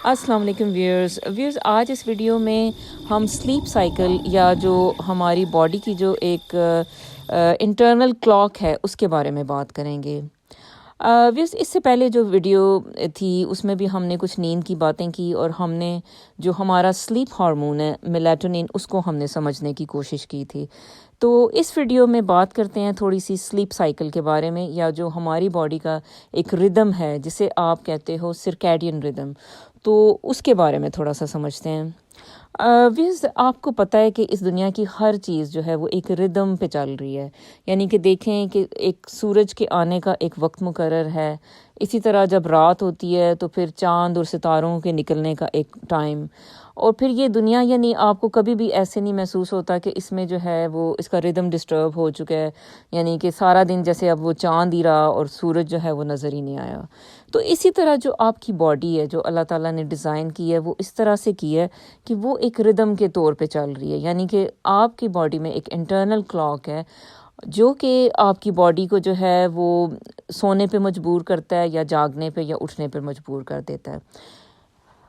السلام علیکم ویورز، آج اس ویڈیو میں ہم سلیپ سائیکل یا جو ہماری باڈی کی جو ایک انٹرنل کلاک ہے اس کے بارے میں بات کریں گے۔ ویورز، اس سے پہلے جو ویڈیو تھی اس میں بھی ہم نے کچھ نیند کی باتیں کی اور ہم نے جو ہمارا سلیپ ہارمون ہے میلاٹونین اس کو ہم نے سمجھنے کی کوشش کی تھی۔ تو اس ویڈیو میں بات کرتے ہیں تھوڑی سی سلیپ سائیکل کے بارے میں، یا جو ہماری باڈی کا ایک ردم ہے جسے آپ کہتے ہو سرکیڈین ردم، تو اس کے بارے میں تھوڑا سا سمجھتے ہیں۔ ویز آپ کو پتہ ہے کہ اس دنیا کی ہر چیز جو ہے وہ ایک ردم پہ چل رہی ہے، یعنی کہ دیکھیں کہ ایک سورج کے آنے کا ایک وقت مقرر ہے، اسی طرح جب رات ہوتی ہے تو پھر چاند اور ستاروں کے نکلنے کا ایک ٹائم، اور پھر یہ دنیا یعنی آپ کو کبھی بھی ایسے نہیں محسوس ہوتا کہ اس میں جو ہے وہ اس کا ردم ڈسٹرب ہو چکا ہے، یعنی کہ سارا دن جیسے اب وہ چاند ہی رہا اور سورج جو ہے وہ نظر ہی نہیں آیا۔ تو اسی طرح جو آپ کی باڈی ہے جو اللہ تعالیٰ نے ڈیزائن کی ہے وہ اس طرح سے کی ہے کہ وہ ایک ردم کے طور پہ چل رہی ہے، یعنی کہ آپ کی باڈی میں ایک انٹرنل کلاک ہے جو کہ آپ کی باڈی کو جو ہے وہ سونے پہ مجبور کرتا ہے یا جاگنے پہ یا اٹھنے پہ مجبور کر دیتا ہے۔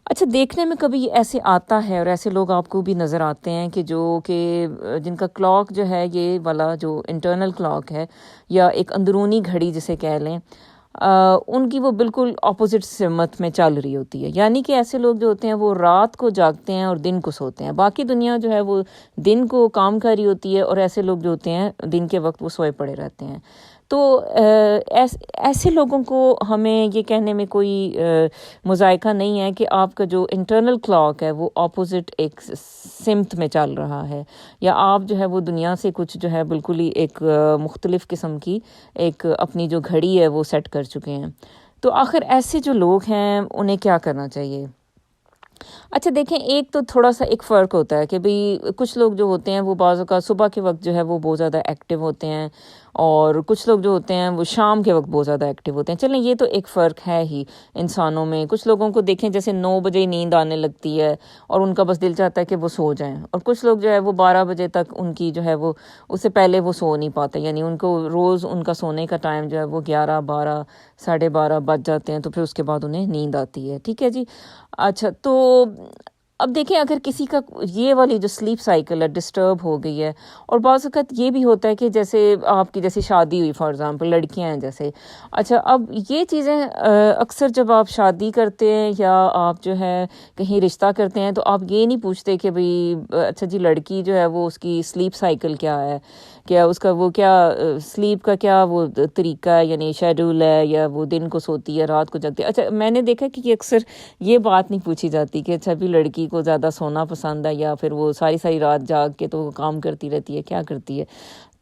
اچھا، دیکھنے میں کبھی ایسے آتا ہے اور ایسے لوگ آپ کو بھی نظر آتے ہیں کہ جو کہ جن کا کلاک جو ہے یہ والا جو انٹرنل کلاک ہے یا ایک اندرونی گھڑی جسے کہہ لیں، ان کی وہ بالکل اپوزٹ سمت میں چل رہی ہوتی ہے، یعنی کہ ایسے لوگ جو ہوتے ہیں وہ رات کو جاگتے ہیں اور دن کو سوتے ہیں، باقی دنیا جو ہے وہ دن کو کام کر رہی ہوتی ہے، اور ایسے لوگ جو ہوتے ہیں دن کے وقت وہ سوئے پڑے رہتے ہیں۔ تو ایسے لوگوں کو ہمیں یہ کہنے میں کوئی مذائقہ نہیں ہے کہ آپ کا جو انٹرنل کلاک ہے وہ اپوزٹ ایک سمت میں چل رہا ہے، یا آپ جو ہے وہ دنیا سے کچھ جو ہے بالکل ہی ایک مختلف قسم کی ایک اپنی جو گھڑی ہے وہ سیٹ کر چکے ہیں۔ تو آخر ایسے جو لوگ ہیں انہیں کیا کرنا چاہیے؟ اچھا دیکھیں، ایک تو تھوڑا سا ایک فرق ہوتا ہے کہ بھئی کچھ لوگ جو ہوتے ہیں وہ بعض اوقات صبح کے وقت جو ہے وہ بہت زیادہ ایکٹیو ہوتے ہیں، اور کچھ لوگ جو ہوتے ہیں وہ شام کے وقت بہت زیادہ ایکٹیو ہوتے ہیں۔ چلیں یہ تو ایک فرق ہے ہی انسانوں میں، کچھ لوگوں کو دیکھیں جیسے 9 بجے ہی نیند آنے لگتی ہے اور ان کا بس دل چاہتا ہے کہ وہ سو جائیں، اور کچھ لوگ جو ہے وہ 12 بجے تک ان کی جو ہے وہ اس سے پہلے وہ سو نہیں پاتے، یعنی ان کو روز ان کا سونے کا ٹائم جو ہے وہ 11 12 12:30 بج جاتے ہیں، تو پھر اس کے بعد انہیں نیند آتی ہے۔ ٹھیک ہے جی۔ اچھا، تو اب دیکھیں اگر کسی کا یہ والی جو سلیپ سائیکل ہے ڈسٹرب ہو گئی ہے، اور بعض اوقات یہ بھی ہوتا ہے کہ جیسے آپ کی جیسے شادی ہوئی فار ایگزامپل، لڑکیاں ہیں جیسے، اچھا اب یہ چیزیں اکثر جب آپ شادی کرتے ہیں یا آپ جو ہے کہیں رشتہ کرتے ہیں تو آپ یہ نہیں پوچھتے کہ بھئی اچھا جی لڑکی جو ہے وہ اس کی سلیپ سائیکل کیا ہے، کیا اس کا وہ کیا سلیپ کا کیا وہ طریقہ ہے، یعنی شیڈول ہے، یا وہ دن کو سوتی ہے رات کو جگتی ہے۔ اچھا میں نے دیکھا کہ یہ اکثر یہ بات نہیں پوچھی جاتی کہ اچھا بھی لڑکی کو زیادہ سونا پسند ہے یا پھر وہ ساری ساری رات جاگ کے تو وہ کام کرتی رہتی ہے، کیا کرتی ہے۔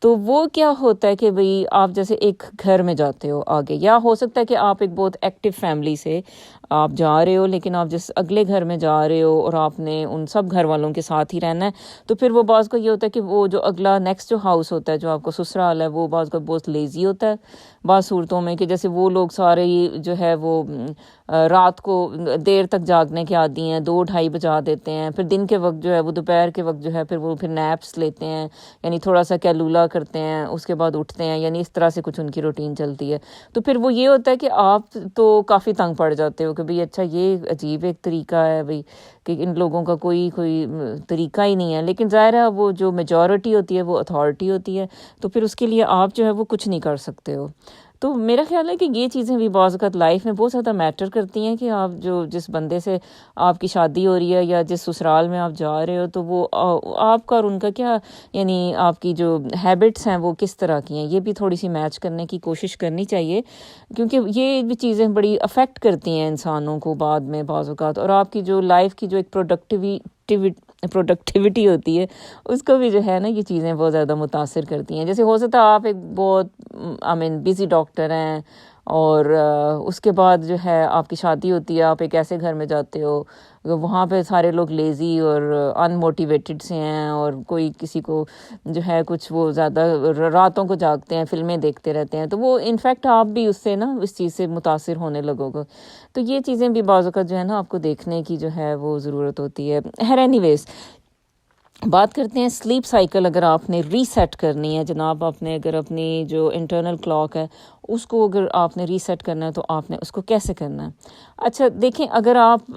تو وہ کیا ہوتا ہے کہ بھئی آپ جیسے ایک گھر میں جاتے ہو آگے، یا ہو سکتا ہے کہ آپ ایک بہت ایکٹیو فیملی سے آپ جا رہے ہو، لیکن آپ جس اگلے گھر میں جا رہے ہو اور آپ نے ان سب گھر والوں کے ساتھ ہی رہنا ہے، تو پھر وہ بعض کو یہ ہوتا ہے کہ وہ جو اگلا نیکسٹ جو ہاؤس ہوتا ہے جو آپ کو سسرال ہے وہ بعض کو بہت لیزی ہوتا ہے بعض صورتوں میں، کہ جیسے وہ لوگ سارے ہی جو ہے وہ رات کو دیر تک جاگنے کے عادی ہیں، 2 2:30 بجا دیتے ہیں، پھر دن کے وقت جو ہے وہ دوپہر کے وقت جو ہے پھر وہ پھر نیپس لیتے ہیں، یعنی تھوڑا سا کیلولا کرتے ہیں، اس کے بعد اٹھتے ہیں، یعنی اس طرح سے کچھ ان کی روٹین چلتی ہے۔ تو پھر وہ یہ ہوتا ہے کہ آپ تو کافی تنگ پڑ جاتے ہو کہ بھئی اچھا یہ عجیب ایک طریقہ ہے بھئی کہ ان لوگوں کا کوئی طریقہ ہی نہیں ہے، لیکن ظاہر ہے وہ جو میجورٹی ہوتی ہے وہ اتھارٹی ہوتی ہے، تو پھر اس کے لیے آپ جو ہے وہ کچھ نہیں کر سکتے ہو۔ تو میرا خیال ہے کہ یہ چیزیں بھی بعض اوقات لائف میں بہت زیادہ میٹر کرتی ہیں کہ آپ جو جس بندے سے آپ کی شادی ہو رہی ہے یا جس سسرال میں آپ جا رہے ہو تو وہ آپ کا اور ان کا کیا، یعنی آپ کی جو ہیبٹس ہیں وہ کس طرح کی ہیں، یہ بھی تھوڑی سی میچ کرنے کی کوشش کرنی چاہیے، کیونکہ یہ بھی چیزیں بڑی افیکٹ کرتی ہیں انسانوں کو بعد میں بعض اوقات، اور آپ کی جو لائف کی جو ایک پروڈکٹیوٹی ہوتی ہے اس کو بھی جو ہے نا یہ چیزیں بہت زیادہ متاثر کرتی ہیں۔ جیسے ہو سکتا ہے آپ ایک بہت بزی ڈاکٹر ہیں، اور اس کے بعد جو ہے آپ کی شادی ہوتی ہے، آپ ایک ایسے گھر میں جاتے ہو وہاں پہ سارے لوگ لیزی اور ان موٹیویٹڈ سے ہیں، اور کوئی کسی کو جو ہے کچھ وہ زیادہ راتوں کو جاگتے ہیں، فلمیں دیکھتے رہتے ہیں، تو وہ انفیکٹ آپ بھی اس سے نا اس چیز سے متاثر ہونے لگو گے۔ تو یہ چیزیں بھی بعض اوقات جو ہے نا آپ کو دیکھنے کی جو ہے وہ ضرورت ہوتی ہے۔ اینی ویز، بات کرتے ہیں سلیپ سائیکل. اگر آپ نے ریسیٹ کرنی ہے جناب، آپ نے اگر اپنی جو انٹرنل کلاک ہے اس کو اگر آپ نے ریسیٹ کرنا ہے تو آپ نے اس کو کیسے کرنا ہے؟ اچھا دیکھیں، اگر آپ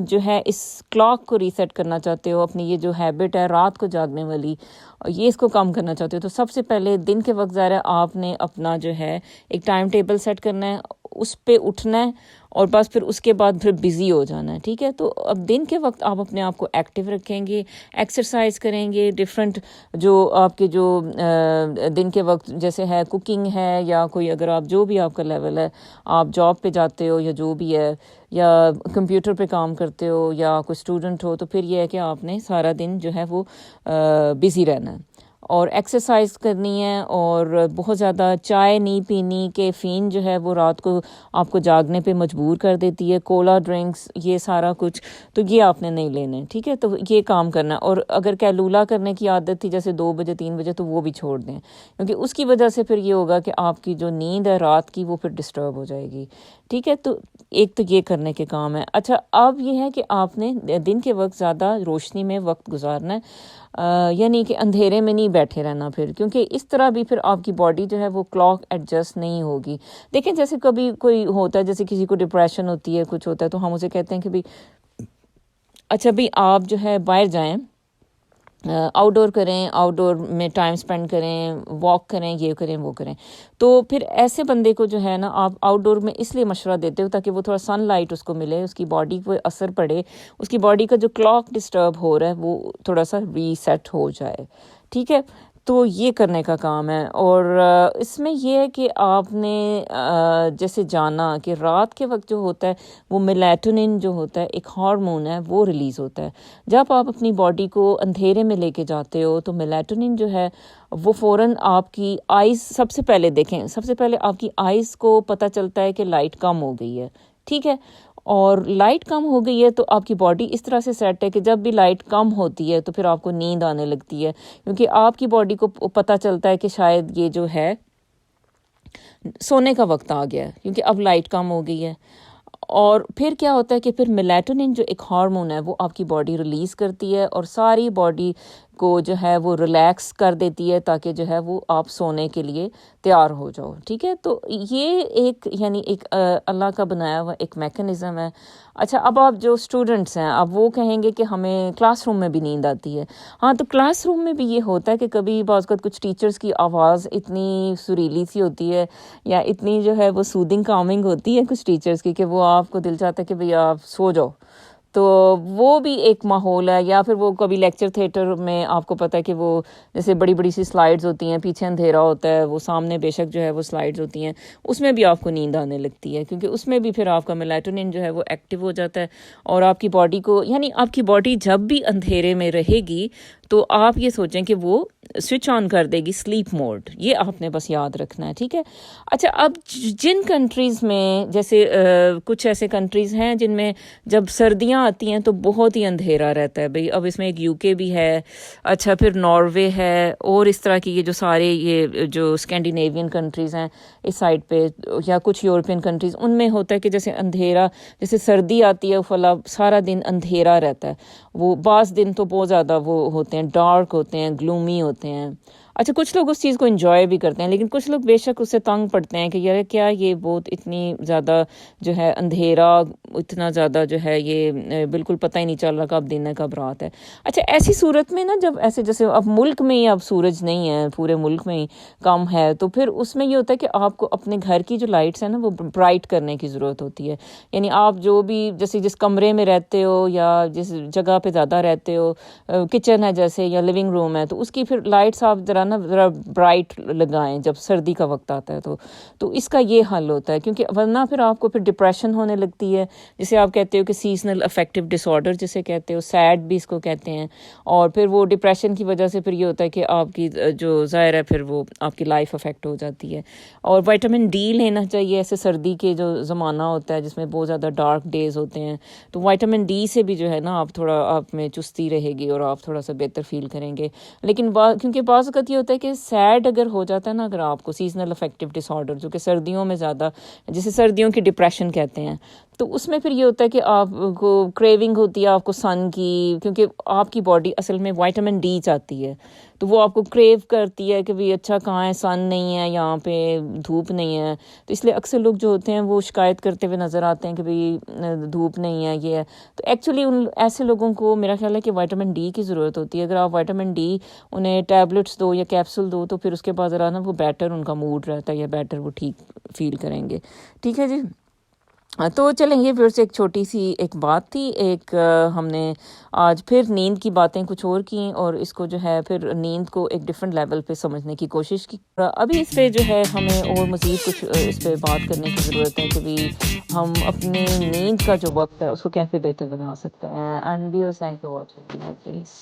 جو ہے اس کلاک کو ریسیٹ کرنا چاہتے ہو، اپنی یہ جو ہیبٹ ہے رات کو جاگنے والی، یہ اس کو کم کرنا چاہتے ہو، تو سب سے پہلے دن کے وقت ظاہر ہے آپ نے اپنا جو ہے ایک ٹائم ٹیبل سیٹ کرنا ہے، اس پہ اٹھنا ہے اور بس پھر اس کے بعد پھر بزی ہو جانا ہے. ٹھیک ہے، تو اب دن کے وقت آپ اپنے آپ کو ایکٹیو رکھیں گے، ایکسرسائز کریں گے، ڈفرینٹ جو آپ کے جو دن کے وقت جیسے ہے کوکنگ ہے، یا کوئی اگر آپ جو بھی آپ کا لیول ہے، آپ جاب پہ جاتے ہو یا جو بھی ہے، یا کمپیوٹر پہ کام کرتے ہو یا کوئی اسٹوڈنٹ ہو، تو پھر یہ ہے کہ آپ نے سارا دن جو ہے وہ بزی رہنا ہے اور ایکسرسائز کرنی ہے، اور بہت زیادہ چائے نہیں پینی. کیفین جو ہے وہ رات کو آپ کو جاگنے پہ مجبور کر دیتی ہے، کولا ڈرنکس، یہ سارا کچھ تو یہ آپ نے نہیں لینا ہے. ٹھیک ہے، تو یہ کام کرنا ہے. اور اگر کیلولا کرنے کی عادت تھی جیسے 2 بجے 3 بجے، تو وہ بھی چھوڑ دیں، کیونکہ اس کی وجہ سے پھر یہ ہوگا کہ آپ کی جو نیند ہے رات کی وہ پھر ڈسٹرب ہو جائے گی. ٹھیک ہے، تو ایک تو یہ کرنے کے کام ہے. اچھا، اب یہ ہے کہ آپ نے دن کے وقت زیادہ روشنی میں وقت گزارنا ہے، یعنی کہ اندھیرے میں نہیں بیٹھے رہنا پھر، کیونکہ اس طرح بھی پھر آپ کی باڈی جو ہے وہ کلاک ایڈجسٹ نہیں ہوگی. دیکھیں جیسے کبھی کوئی ہوتا ہے، جیسے کسی کو ڈپریشن ہوتی ہے، کچھ ہوتا ہے، تو ہم اسے کہتے ہیں کہ بھئی اچھا بھئی آپ جو ہے باہر جائیں، آؤٹ ڈور کریں، آؤٹ ڈور میں ٹائم سپینڈ کریں، واک کریں، یہ کریں وہ کریں. تو پھر ایسے بندے کو جو ہے نا آپ آؤٹ ڈور میں اس لیے مشورہ دیتے ہو تاکہ وہ تھوڑا سن لائٹ اس کو ملے، اس کی باڈی کو اثر پڑے، اس کی باڈی کا جو کلاک ڈسٹرب ہو رہا ہے وہ تھوڑا سا ریسیٹ ہو جائے. ٹھیک ہے، تو یہ کرنے کا کام ہے. اور اس میں یہ ہے کہ آپ نے جیسے جانا کہ رات کے وقت جو ہوتا ہے وہ میلیٹونن جو ہوتا ہے ایک ہارمون ہے، وہ ریلیز ہوتا ہے. جب آپ اپنی باڈی کو اندھیرے میں لے کے جاتے ہو تو میلیٹونن جو ہے وہ فوراً آپ کی آئیز، سب سے پہلے دیکھیں، سب سے پہلے آپ کی آئیز کو پتہ چلتا ہے کہ لائٹ کم ہو گئی ہے. ٹھیک ہے، اور لائٹ کم ہو گئی ہے تو آپ کی باڈی اس طرح سے سیٹ ہے کہ جب بھی لائٹ کم ہوتی ہے تو پھر آپ کو نیند آنے لگتی ہے، کیونکہ آپ کی باڈی کو پتہ چلتا ہے کہ شاید یہ جو ہے سونے کا وقت آ گیا ہے، کیونکہ اب لائٹ کم ہو گئی ہے. اور پھر کیا ہوتا ہے کہ پھر میلیٹونن جو ایک ہارمون ہے وہ آپ کی باڈی ریلیز کرتی ہے اور ساری باڈی کو جو ہے وہ ریلیکس کر دیتی ہے تاکہ جو ہے وہ آپ سونے کے لیے تیار ہو جاؤ. ٹھیک ہے، تو یہ ایک یعنی ایک اللہ کا بنایا ہوا ایک میکانزم ہے. اچھا، اب آپ جو اسٹوڈنٹس ہیں اب وہ کہیں گے کہ ہمیں کلاس روم میں بھی نیند آتی ہے. ہاں، تو کلاس روم میں بھی یہ ہوتا ہے کہ کبھی بعض اوقات کچھ ٹیچرز کی آواز اتنی سریلی سی ہوتی ہے یا اتنی جو ہے وہ سودنگ کامنگ ہوتی ہے کچھ ٹیچرز کی کہ وہ آپ کو دل چاہتا ہے کہ بھئی آپ سو جاؤ. تو وہ بھی ایک ماحول ہے. یا پھر وہ کبھی لیکچر تھیٹر میں آپ کو پتہ ہے کہ وہ جیسے بڑی بڑی سی سلائیڈز ہوتی ہیں، پیچھے اندھیرا ہوتا ہے، وہ سامنے بے شک جو ہے وہ سلائیڈز ہوتی ہیں، اس میں بھی آپ کو نیند آنے لگتی ہے، کیونکہ اس میں بھی پھر آپ کا میلیٹونن جو ہے وہ ایکٹیو ہو جاتا ہے اور آپ کی باڈی کو، یعنی آپ کی باڈی جب بھی اندھیرے میں رہے گی تو آپ یہ سوچیں کہ وہ سوئچ آن کر دے گی سلیپ موڈ. یہ آپ نے بس یاد رکھنا ہے. ٹھیک ہے، اچھا، اب جن کنٹریز میں جیسے کچھ ایسے کنٹریز ہیں جن میں جب سردیاں آتی ہیں تو بہت ہی اندھیرا رہتا ہے. بھئی اب اس میں ایک UK بھی ہے، اچھا پھر ناروے ہے، اور اس طرح کی یہ جو سارے یہ جو اسکینڈینیوین کنٹریز ہیں اس سائڈ پہ، یا کچھ یورپین کنٹریز، ان میں ہوتا ہے کہ جیسے اندھیرا، جیسے سردی آتی ہے فلا سارا دن اندھیرا رہتا ہے. وہ بعض دن تو بہت زیادہ وہ ہوتے ہیں، ڈارک ہوتے ہیں، گلومی ہوتے ہیں. اچھا، کچھ لوگ اس چیز کو انجوائے بھی کرتے ہیں، لیکن کچھ لوگ بے شک اس سے تنگ پڑتے ہیں کہ یار کیا یہ بہت اتنی زیادہ جو ہے اندھیرا، اتنا زیادہ جو ہے یہ بالکل پتہ ہی نہیں چل رہا کب دن ہے کب رات ہے. اچھا، ایسی صورت میں نا جب ایسے جیسے اب ملک میں ہی اب سورج نہیں ہے، پورے ملک میں ہی کم ہے، تو پھر اس میں یہ ہوتا ہے کہ آپ کو اپنے گھر کی جو لائٹس ہیں نا وہ برائٹ کرنے کی ضرورت ہوتی ہے. یعنی آپ جو بھی جیسے جس کمرے میں رہتے ہو یا جس جگہ پہ زیادہ رہتے ہو، کچن ہے جیسے یا لیونگ روم ہے، تو اس کی پھر لائٹس آپ ذرا برائٹ لگائیں جب سردی کا وقت آتا ہے. تو اس کا یہ حل ہوتا ہے، کیونکہ ورنہ پھر آپ کو پھر ڈپریشن ہونے لگتی ہے، جسے آپ کہتے ہو کہ سیزنل افیکٹو ڈس آرڈر جسے کہتے ہو، سیڈ بھی اس کو کہتے ہیں. اور پھر وہ ڈپریشن کی وجہ سے پھر یہ ہوتا ہے کہ آپ کی جو ظاہر ہے پھر وہ آپ کی لائف افیکٹ ہو جاتی ہے. اور وائٹامن ڈی لینا چاہیے ایسے سردی کے جو زمانہ ہوتا ہے جس میں بہت زیادہ ڈارک ڈیز ہوتے ہیں، تو وائٹامن ڈی سے بھی جو ہے نا آپ تھوڑا آپ میں چستی رہے گی اور آپ تھوڑا سا بہتر فیل کریں گے. لیکن کیونکہ بعض اوقات یہ ہوتا ہے کہ سیڈ اگر ہو جاتا ہے نا، اگر آپ کو سیزنل افیکٹو ڈس آرڈر جو کہ سردیوں میں زیادہ، جسے سردیوں کی ڈپریشن کہتے ہیں، تو اس میں پھر یہ ہوتا ہے کہ آپ کو کریونگ ہوتی ہے آپ کو سن کی، کیونکہ آپ کی باڈی اصل میں وائٹامن ڈی چاہتی ہے، تو وہ آپ کو کریو کرتی ہے کہ بھی اچھا کہاں ہے، سن نہیں ہے یہاں پہ، دھوپ نہیں ہے، تو اس لیے اکثر لوگ جو ہوتے ہیں وہ شکایت کرتے ہوئے نظر آتے ہیں کہ بھئی دھوپ نہیں ہے یہ ہے. تو ایکچولی ان ایسے لوگوں کو میرا خیال ہے کہ وائٹامن ڈی کی ضرورت ہوتی ہے. اگر آپ وائٹامن ڈی انہیں ٹیبلٹس دو یا کیپسول دو تو پھر اس کے بعد ذرا نا وہ بیٹر ان کا موڈ رہتا ہے، یا بیٹر وہ ٹھیک فیل کریں گے. ٹھیک ہے جی. تو چلیں یہ پھر سے ایک چھوٹی سی ایک بات تھی، ایک ہم نے آج پھر نیند کی باتیں کچھ اور کیں، اور اس کو جو ہے پھر نیند کو ایک ڈفرینٹ لیول پہ سمجھنے کی کوشش کی. ابھی اس پہ جو ہے ہمیں اور مزید کچھ اس پہ بات کرنے کی ضرورت ہے کہ بھی ہم اپنے نیند کا جو وقت ہے اس کو کیسے بہتر بنا سکتے ہیں. And we are thank you watching please.